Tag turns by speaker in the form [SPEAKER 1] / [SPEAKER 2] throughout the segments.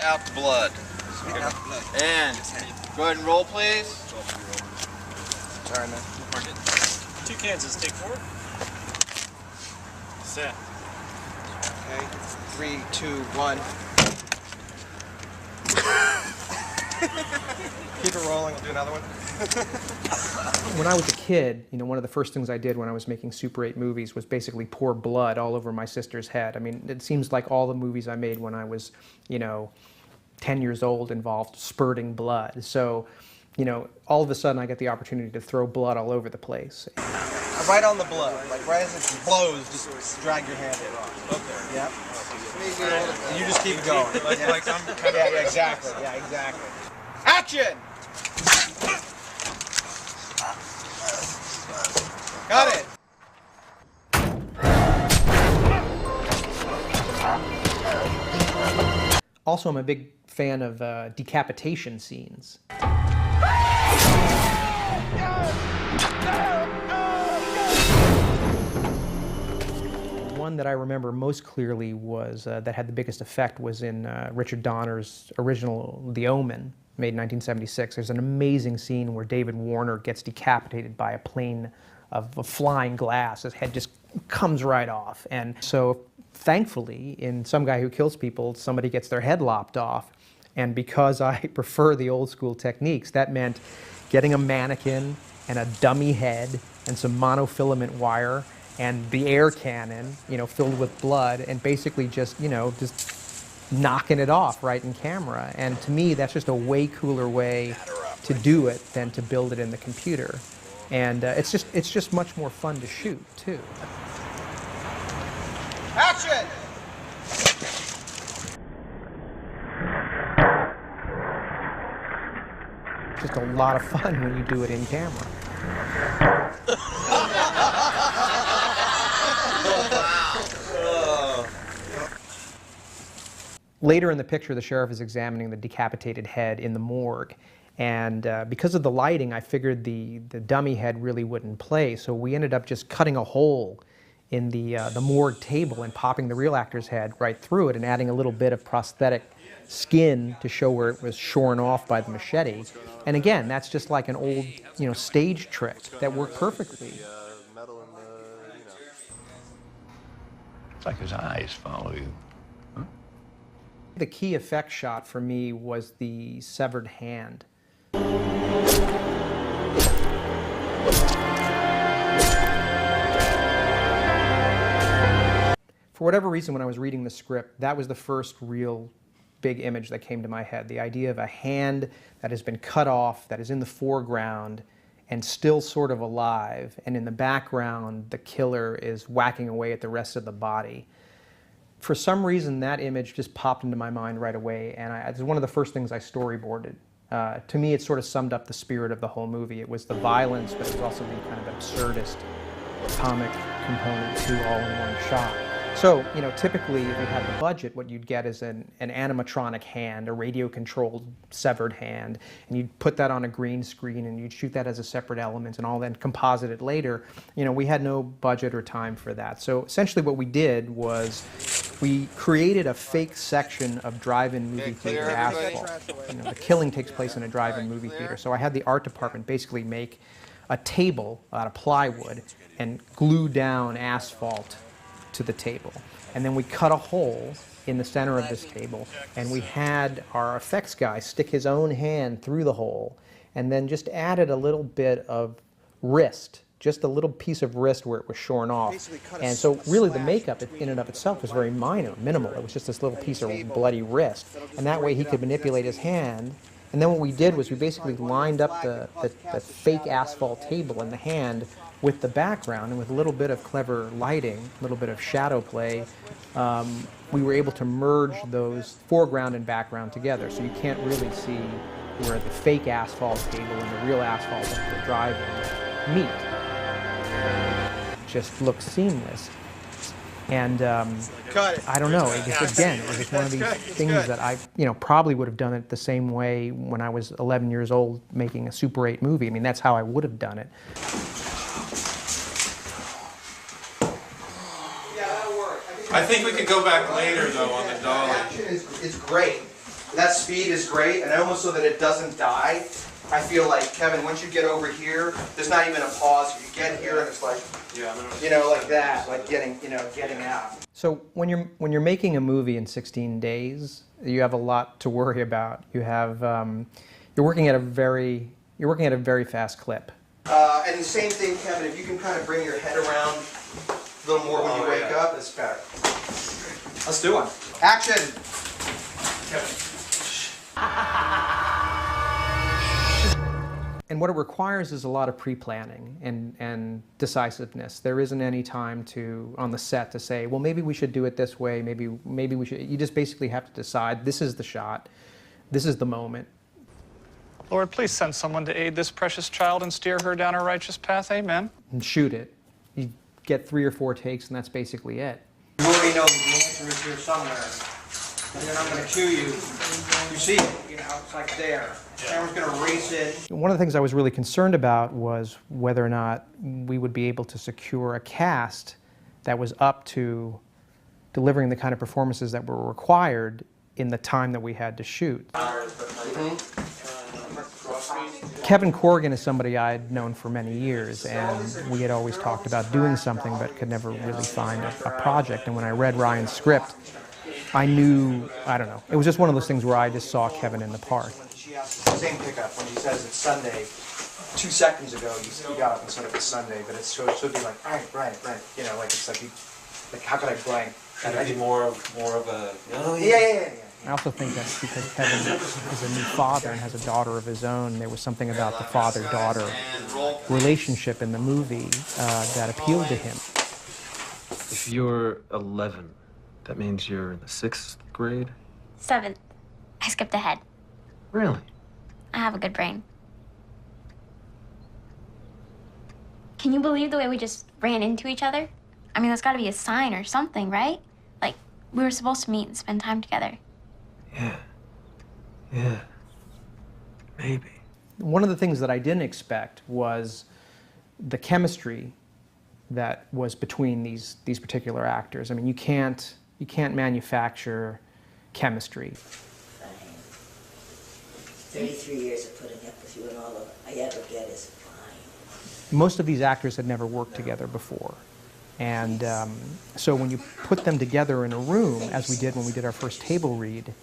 [SPEAKER 1] out the blood. And go ahead and roll, please.
[SPEAKER 2] Sorry, man.
[SPEAKER 3] 2 Kansas, take 4. Set.
[SPEAKER 2] Okay, 3, 2, 1. Keep it rolling, I'll do another one.
[SPEAKER 4] When I was a kid, one of the first things I did when I was making Super 8 movies was basically pour blood all over my sister's head. I mean, it seems like all the movies I made when I was, 10 years old involved spurting blood. So, all of a sudden I get the opportunity to throw blood all over the place.
[SPEAKER 2] Right on the blood, like right as it blows, just drag your hand in. Okay. Yep. You just keep it going.
[SPEAKER 1] Like I'm kind of...
[SPEAKER 2] Yeah, exactly. Yeah, exactly. Action! Got it.
[SPEAKER 4] Also, I'm a big fan of decapitation scenes. One that I remember most clearly was that had the biggest effect was in Richard Donner's original The Omen, made in 1976. There's an amazing scene where David Warner gets decapitated by a plane of flying glass. His head just comes right off. And so thankfully, in Some Guy Who Kills People, somebody gets their head lopped off. And because I prefer the old school techniques, that meant getting a mannequin and a dummy head and some monofilament wire and the air cannon, filled with blood, and basically just knocking it off right in camera. And to me, that's just a way cooler way to do it than to build it in the computer. And it's just much more fun to shoot too.
[SPEAKER 2] Action!
[SPEAKER 4] Just a lot of fun when you do it in camera. Later in the picture, the sheriff is examining the decapitated head in the morgue. And because of the lighting, I figured the dummy head really wouldn't play. So we ended up just cutting a hole in the morgue table and popping the real actor's head right through it and adding a little bit of prosthetic skin to show where it was shorn off by the machete. And again, that's just like an old, stage trick that worked perfectly.
[SPEAKER 5] It's like his eyes follow you.
[SPEAKER 4] The key effect shot for me was the severed hand. For whatever reason, when I was reading the script, that was the first real big image that came to my head. The idea of a hand that has been cut off, that is in the foreground, and still sort of alive, and in the background, the killer is whacking away at the rest of the body. For some reason, that image just popped into my mind right away, and it's one of the first things I storyboarded. To me, it sort of summed up the spirit of the whole movie. It was the violence, but it was also the kind of absurdist comic component too, all in one shot. So, typically, if you had the budget, what you'd get is an animatronic hand, a radio-controlled severed hand, and you'd put that on a green screen, and you'd shoot that as a separate element, and all that, and composite it later. We had no budget or time for that. So essentially what we did was we created a fake section of drive-in movie theater asphalt. The killing takes place in a drive-in movie theater. So I had the art department basically make a table out of plywood and glue down asphalt to the table. And then we cut a hole in the center of this table, and we had our effects guy stick his own hand through the hole, and then just added a little bit of wrist, just a little piece of wrist where it was shorn off. And so really the makeup in and of itself was very minimal. It was just this little piece of bloody wrist. And that way he could manipulate his hand. And then what we did was we basically lined up the fake asphalt table in the hand with the background, and with a little bit of clever lighting, a little bit of shadow play, we were able to merge those foreground and background together. So you can't really see where the fake asphalt table and the real asphalt of the drive-in meet. It just looks seamless. And I don't know, it was just one of these things that I probably would have done it the same way when I was 11 years old making a Super 8 movie. I mean, that's how I would have done it.
[SPEAKER 1] I think we could go back later, though, on the dolly.
[SPEAKER 2] Action is great.
[SPEAKER 4] That speed is great, and almost so that it doesn't die. I feel like, Kevin, once you get over here, there's not even a pause. You get here and it's like, you know, like that, like getting out. So when you're making a movie in 16 days, you have a lot to worry about. You have you're working at a very fast clip. And the same thing, Kevin. If you can kind of bring your head around a little more when you wake up, it's better. Let's do one. Action. Kevin. And what it requires is a lot of pre-planning and decisiveness. There isn't any time on the set to say, well, maybe we should do it this way, maybe we should. You just basically have to decide, this is the shot, this is the moment.
[SPEAKER 6] Lord, please send someone to aid this precious child and steer her down a righteous path. Amen.
[SPEAKER 4] And shoot it. You get 3 or 4 takes, and that's basically it.
[SPEAKER 2] You already know the answer is here somewhere. And then I'm going to cue you. You see it, you know, it's like there. Everyone's going to race in.
[SPEAKER 4] One of the things I was really concerned about was whether or not we would be able to secure a cast that was up to delivering the kind of performances that were required in the time that we had to shoot. Kevin Corrigan is somebody I'd known for many years, and we had always talked about doing something but could never really find a project. And when I read Ryan's script, I knew, I don't know, it was just one of those things where I just saw Kevin in the part.
[SPEAKER 2] She asks the same pickup when she says it's Sunday. 2 seconds ago, you got up and said it was Sunday, but it should be like, right. You know, like it's like how could I blank?
[SPEAKER 7] Should it be more of a?
[SPEAKER 2] Yeah.
[SPEAKER 4] I also think that's because Kevin is a new father and has a daughter of his own. There was something about the father-daughter relationship in the movie that appealed to him.
[SPEAKER 7] If you're 11, that means you're in the 6th grade?
[SPEAKER 8] 7th. I skipped ahead.
[SPEAKER 7] Really?
[SPEAKER 8] I have a good brain. Can you believe the way we just ran into each other? I mean, there's got to be a sign or something, right? Like, we were supposed to meet and spend time together.
[SPEAKER 7] Yeah. Maybe.
[SPEAKER 4] One of the things that I didn't expect was the chemistry that was between these particular actors. I mean, you can't manufacture chemistry.
[SPEAKER 9] 33 years of putting up with you, and all of I ever get is fine.
[SPEAKER 4] Most of these actors had never worked together before. And so when you put them together in a room, as we did when we did our first table read,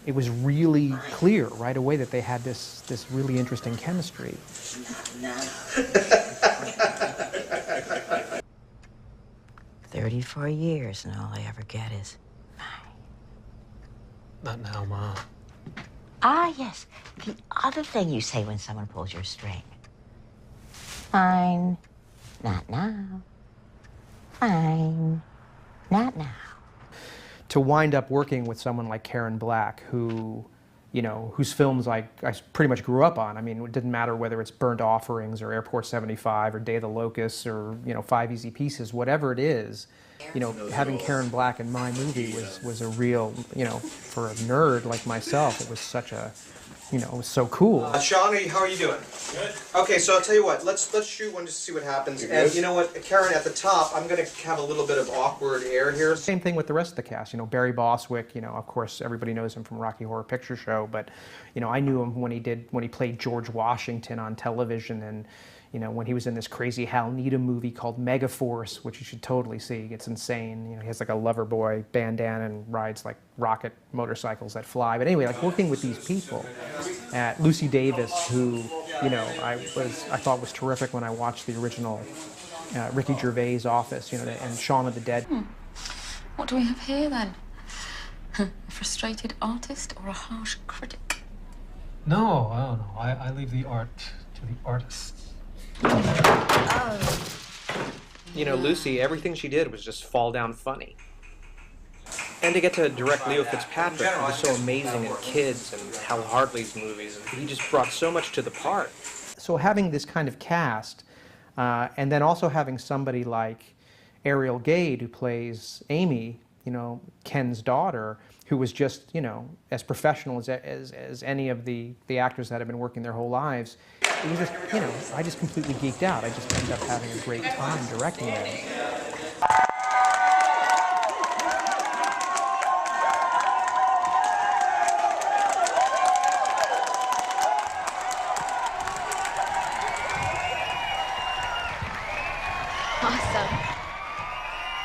[SPEAKER 4] it was really clear right away that they had this really interesting chemistry.
[SPEAKER 9] Now. 34 years, and all I ever get is fine.
[SPEAKER 7] Not now, Mom.
[SPEAKER 9] Ah, yes. The other thing you say when someone pulls your string. Fine. Not now. Fine. Not now.
[SPEAKER 4] To wind up working with someone like Karen Black, who, you know, whose films I pretty much grew up on. I mean, it didn't matter whether it's Burnt Offerings or Airport 75 or Day of the Locusts or, you know, 5 Easy Pieces, whatever it is. You know, having Karen Black in my movie was a real, you know, for a nerd like myself, it was such a, you know, it was so cool.
[SPEAKER 2] Sean, how are you doing? Good. Okay, so I'll tell you what. Let's shoot one just to see what happens. And you know what, Karen, at the top, I'm going to have a little bit of awkward air here.
[SPEAKER 4] Same thing with the rest of the cast. You know, Barry Bostwick. You know, of course, everybody knows him from Rocky Horror Picture Show. But you know, I knew him when he played George Washington on television, and you know, when he was in this crazy Hal Needham movie called Megaforce, which you should totally see. It's insane. You know, he has like a lover boy bandana and rides like rocket motorcycles that fly. But anyway, like working with these people. Lucy Davis, who, you know, I thought was terrific when I watched the original Ricky Gervais Office, you know, and Shaun of the Dead.
[SPEAKER 10] What do we have here then? A frustrated artist or a harsh critic?
[SPEAKER 7] No, I don't know. I leave the art to the artists.
[SPEAKER 4] You know, Lucy, everything she did was just fall down funny. And to get to direct Leo Fitzpatrick, who was so amazing in Kids and Hal Hartley's movies, and he just brought so much to the part. So having this kind of cast, and then also having somebody like Ariel Gade, who plays Amy, you know, Ken's daughter, who was just, you know, as professional as any of the actors that have been working their whole lives. It was just, you know, I just completely geeked out. I just ended up having a great time directing them.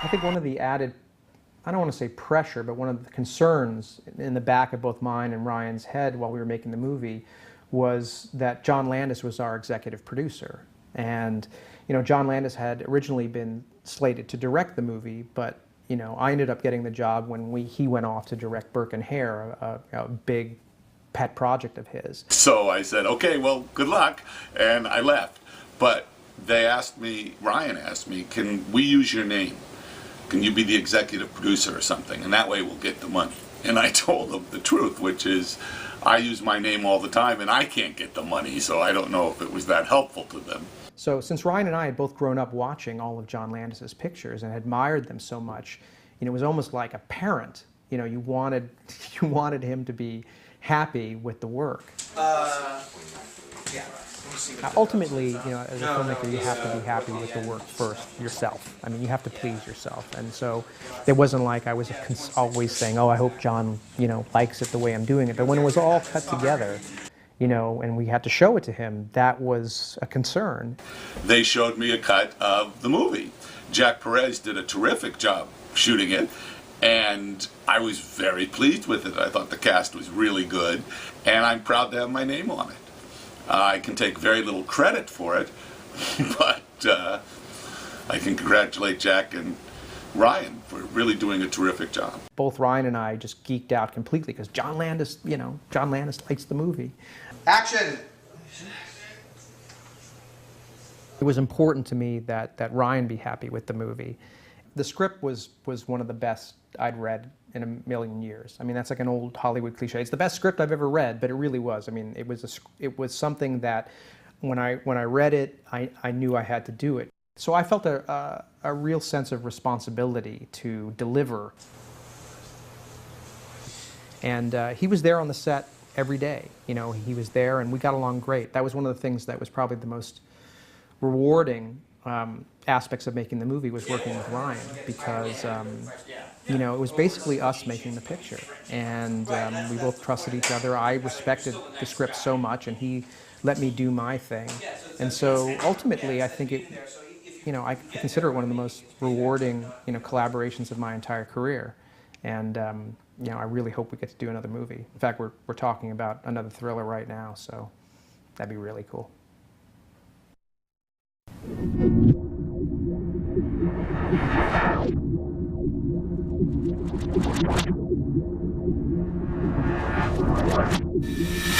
[SPEAKER 4] I think one of the added, I don't want to say pressure, but one of the concerns in the back of both mine and Ryan's head while we were making the movie was that John Landis was our executive producer. And, you know, John Landis had originally been slated to direct the movie, but, you know, I ended up getting the job when he went off to direct Burke and Hare, a big pet project of his.
[SPEAKER 11] So I said, okay, well, good luck, and I left. But they asked me, Ryan asked me, can we use your name? Can you be the executive producer or something? And that way we'll get the money. And I told them the truth, which is I use my name all the time and I can't get the money, so I don't know if it was that helpful to them.
[SPEAKER 4] So since Ryan and I had both grown up watching all of John Landis's pictures and admired them so much, you know, it was almost like a parent. You know, you wanted him to be happy with the work. Ultimately, you know, as a filmmaker, you have to be happy with the work first, yourself. I mean, you have to please yourself. And so it wasn't like I was always saying, oh, I hope John, you know, likes it the way I'm doing it. But when it was all cut together, you know, and we had to show it to him, that was a concern.
[SPEAKER 11] They showed me a cut of the movie. Jack Perez did a terrific job shooting it, and I was very pleased with it. I thought the cast was really good, and I'm proud to have my name on it. I can take very little credit for it, but I can congratulate Jack and Ryan for really doing a terrific job.
[SPEAKER 4] Both Ryan and I just geeked out completely because John Landis, you know, John Landis likes the movie.
[SPEAKER 2] Action!
[SPEAKER 4] It was important to me that Ryan be happy with the movie. The script was one of the best I'd read in a million years. I mean, that's like an old Hollywood cliche. It's the best script I've ever read, but it really was. I mean, it was something that when I read it, I knew I had to do it. So I felt a real sense of responsibility to deliver. And he was there on the set every day. You know, he was there and we got along great. That was one of the things that was probably the most rewarding aspects of making the movie, was working with Ryan, because you know, it was basically us making the picture, and we both trusted each other. I respected the script so much, and he let me do my thing. And so ultimately, I think it, you know, I consider it one of the most rewarding, you know, collaborations of my entire career. And you know, I really hope we get to do another movie. In fact, we're talking about another thriller right now, so that'd be really cool.
[SPEAKER 5] Thank you.